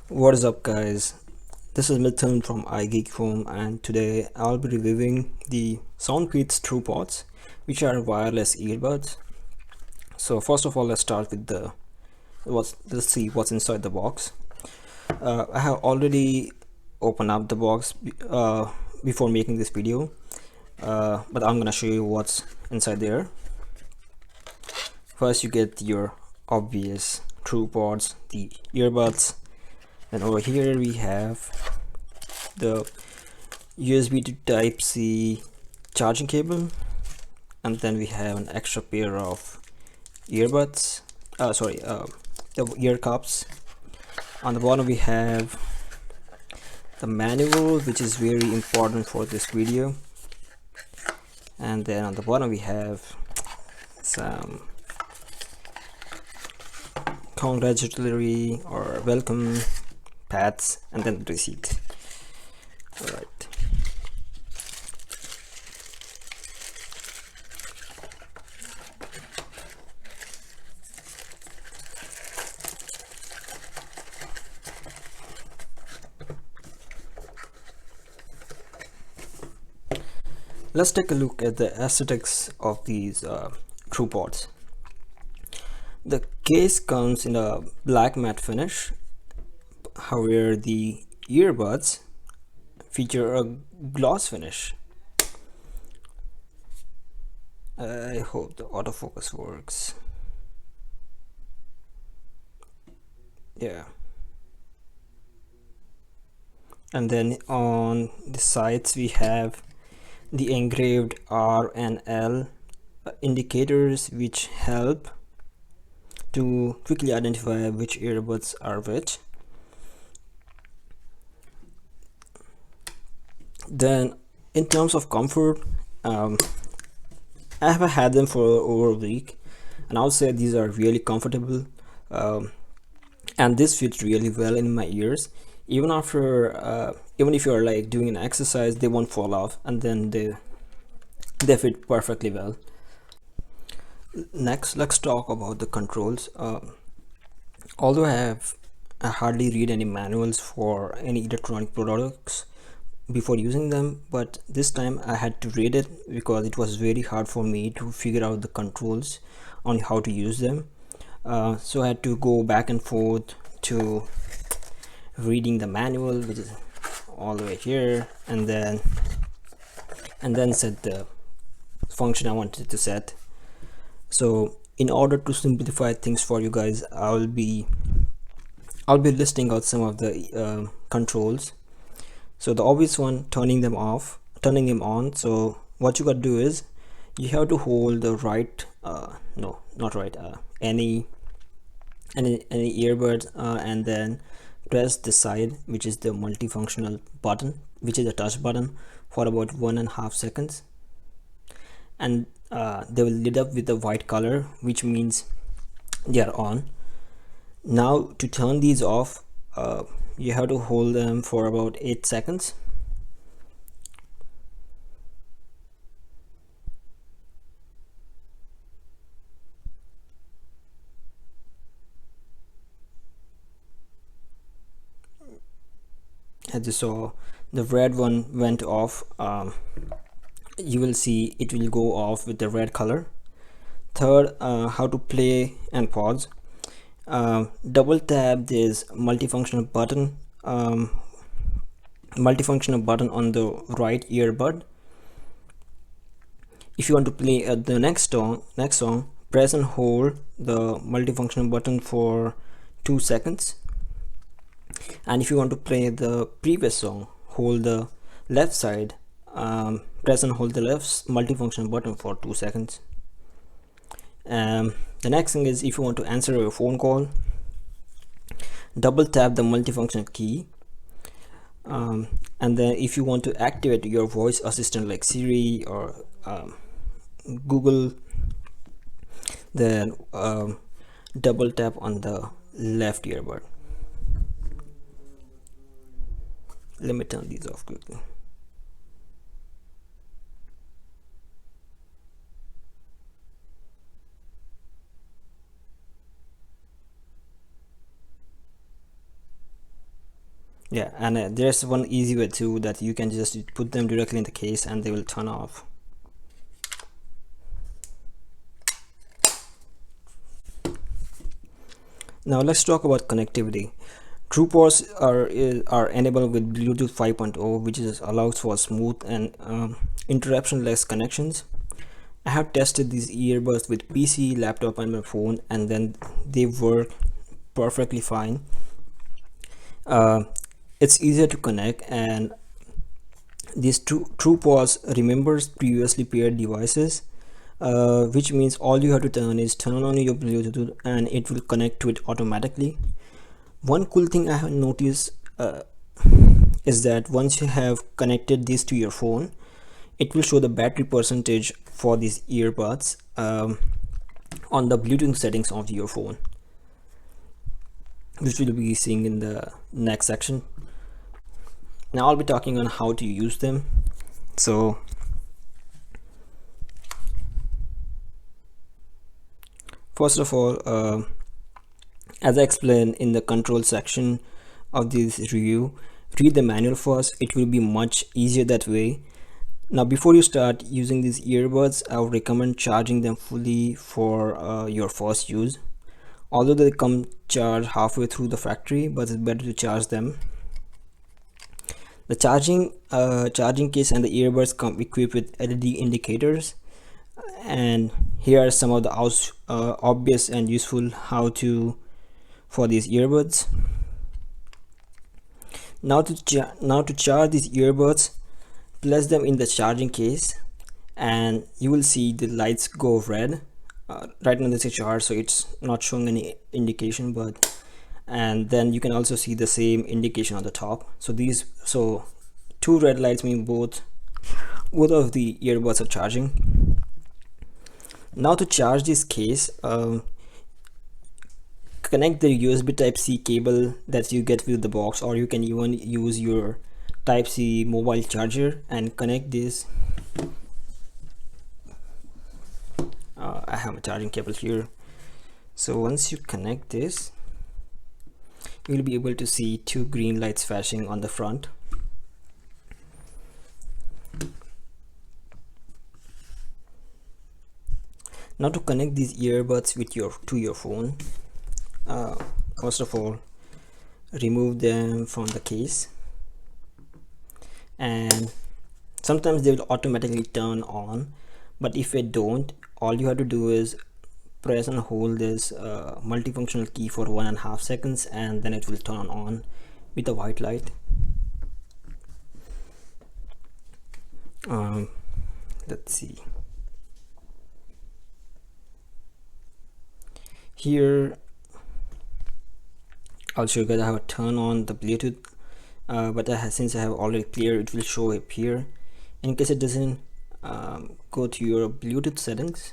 What is up, guys? This is Mithun from iGeekHome, and today I'll be reviewing the SOUNDPEATS TruePods, which are wireless earbuds. So first of all, let's start with let's see what's inside the box. I have already opened up the box before making this video, but I'm gonna show you what's inside there. First, you get your obvious TruePods, the earbuds. And over here we have the USB to Type-C charging cable, and then we have an extra pair of earbuds, the ear cups. On the bottom we have the manual, which is very important for this video, and then on the bottom we have some congratulatory or welcome pads, and then the receipt. All right. Let's take a look at the aesthetics of these TruePods. The case comes in a black matte finish, however the earbuds feature a gloss finish. I hope the autofocus works. Yeah. And then on the sides we have the engraved R and L indicators, which help to quickly identify which earbuds are which. Then in terms of comfort, I have had them for over a week, and I would say these are really comfortable, and this fits really well in my ears. Even after even if you're like doing an exercise, they won't fall off, and then they fit perfectly well. Next, let's talk about the controls. Although I hardly read any manuals for any electronic products before using them, but this time I had to read it because it was very hard for me to figure out the controls on how to use them. So I had to go back and forth to reading the manual, which is all the way here, and then set the function I wanted to set. So in order to simplify things for you guys, I'll be listing out some of the controls. So the obvious one, turning them on. So what you got to do is you have to hold the right no, not right, any earbud, and then press the side, which is the multifunctional button, which is the touch button, for about 1.5 seconds, and they will lit up with the white color, which means they are on. Now to turn these off, you have to hold them for about 8 seconds. As you saw, the red one went off. You will see it will go off with the red color. Third, how to play and pause. Double tap this multifunctional button on the right earbud. If you want to play the next song, press and hold the multifunctional button for 2 seconds. And if you want to play the previous song, hold the left side, press and hold the left multifunction button for 2 seconds. The next thing is, if you want to answer a phone call, double tap the multifunction key, and then if you want to activate your voice assistant like Siri or Google, then double tap on the left earbud. Let me turn these off quickly. Yeah, and there's one easy way too, that you can just put them directly in the case and they will turn off. Now let's talk about connectivity. TruePods are enabled with Bluetooth 5.0, which allows for smooth and interruption-less connections. I have tested these earbuds with PC, laptop, and my phone, and then they work perfectly fine. Uh, it's easier to connect, and this TruePods remembers previously paired devices, which means all you have to turn on your Bluetooth and it will connect to it automatically. One cool thing I have noticed is that once you have connected this to your phone, it will show the battery percentage for these earbuds on the Bluetooth settings of your phone, which we'll be seeing in the next section. Now I'll be talking on how to use them. So first of all, as I explained in the control section of this review, read the manual first. It will be much easier that way. Now before you start using these earbuds, I would recommend charging them fully for your first use. Although they come charged halfway through the factory, but it's better to charge them. The charging case and the earbuds come equipped with LED indicators, and here are some of the obvious and useful how to for these earbuds. Now to charge these earbuds, place them in the charging case and you will see the lights go red. Right now this is charged, so it's not showing any indication, but and then you can also see the same indication on the top. So two red lights mean both of the earbuds are charging. Now to charge this case, connect the USB Type-C cable that you get with the box, or you can even use your Type-C mobile charger and connect this. I have a charging cable here. So once you connect this, you'll be able to see two green lights flashing on the front. Now to connect these earbuds with to your phone, first of all, remove them from the case, and sometimes they will automatically turn on, but if they don't, all you have to do is press and hold this multifunctional key for 1.5 seconds, and then it will turn on with a white light. Let's see. Here I'll show you guys how to turn on the Bluetooth, but since I have already cleared, it will show up here. In case it doesn't, go to your Bluetooth settings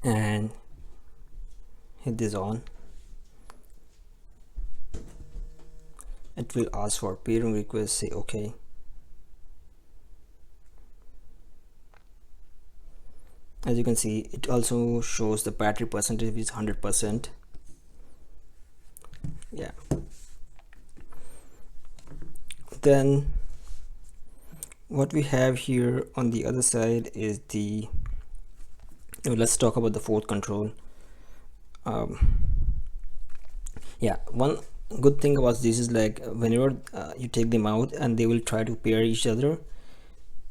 and hit this on. It will ask for pairing request, say okay. As you can see, it also shows the battery percentage is 100%. Yeah. Then what we have here on the other side is the let's talk about the fourth control. Yeah, one good thing about this is like whenever you take them out and they will try to pair each other,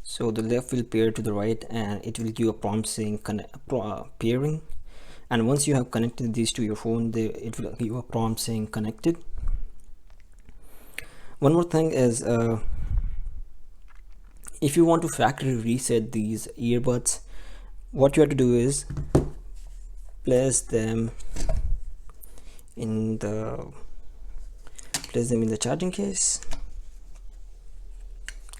so the left will pair to the right and it will give a prompt saying pairing, and once you have connected these to your phone, it will give a prompt saying connected. One more thing is if you want to factory reset these earbuds, what you have to do is place them in the charging case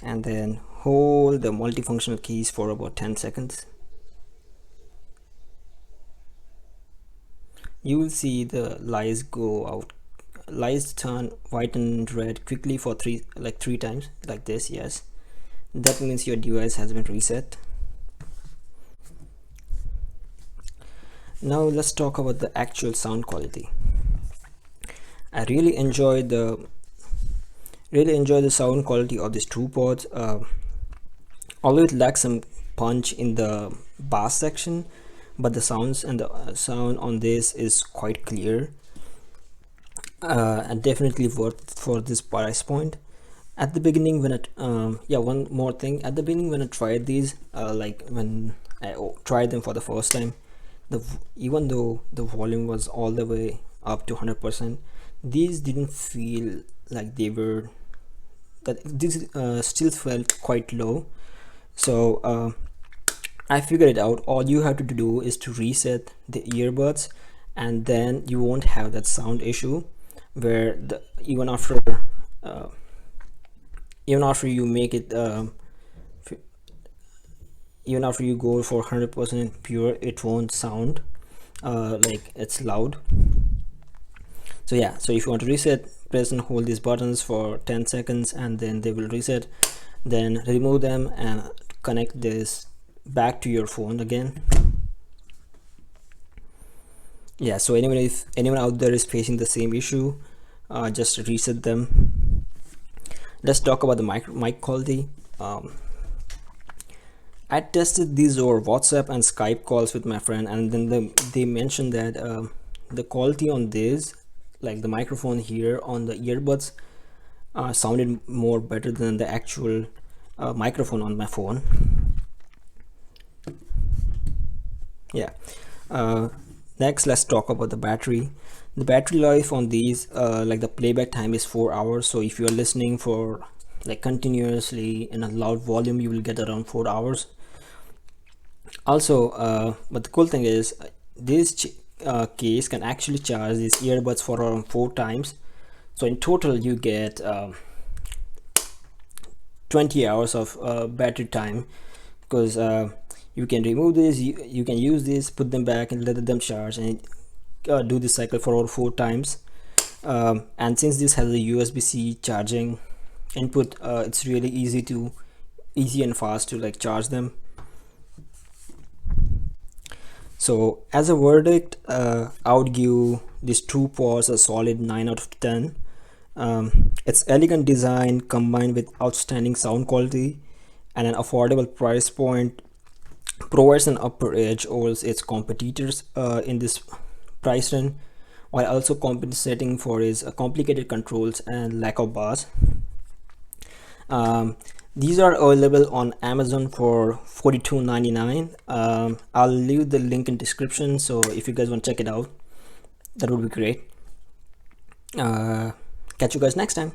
and then hold the multifunctional keys for about 10 seconds. You will see the lights go out, lights turn white and red quickly for three times like this. Yes, that means your device has been reset. Now let's talk about the actual sound quality. I really enjoy the sound quality of these TruePods. Although it lacks some punch in the bass section, but the sounds and the sound on this is quite clear, and definitely worth for this price point. At the beginning when yeah, one more thing, at the beginning when I tried these, like when I tried them for the first time, even though the volume was all the way up to 100%, these didn't feel like they were, that this still felt quite low. So I figured it out. All you have to do is to reset the earbuds, and then you won't have that sound issue where uh, even after you make it even after you go for 100% pure, it won't sound like it's loud. So yeah, so if you want to reset, press and hold these buttons for 10 seconds and then they will reset. Then remove them and connect this back to your phone again. Yeah, so if anyone out there is facing the same issue, just reset them. Let's talk about the mic quality. I tested these over WhatsApp and Skype calls with my friend, and then they mentioned that the quality on this, like the microphone here on the earbuds, sounded more better than the actual microphone on my phone. Yeah. Next, let's talk about the battery. The battery life on these, like the playback time is 4 hours. So if you're listening for like continuously in a loud volume, you will get around 4 hours. Also, but the cool thing is this case can actually charge these earbuds for around 4 times. So in total, you get 20 hours of battery time, because you can remove this, you can use this, put them back and let them charge, and do this cycle for over 4 times. And since this has a USB-C charging input, it's really easy and fast to like charge them. So as a verdict, I would give this TruePods a solid 9 out of 10. Its elegant design combined with outstanding sound quality and an affordable price point provides an upper edge over its competitors in this price range, while also compensating for its complicated controls and lack of bass. These are available on Amazon for $42.99. I'll leave the link in description, so if you guys want to check it out, that would be great. Catch you guys next time.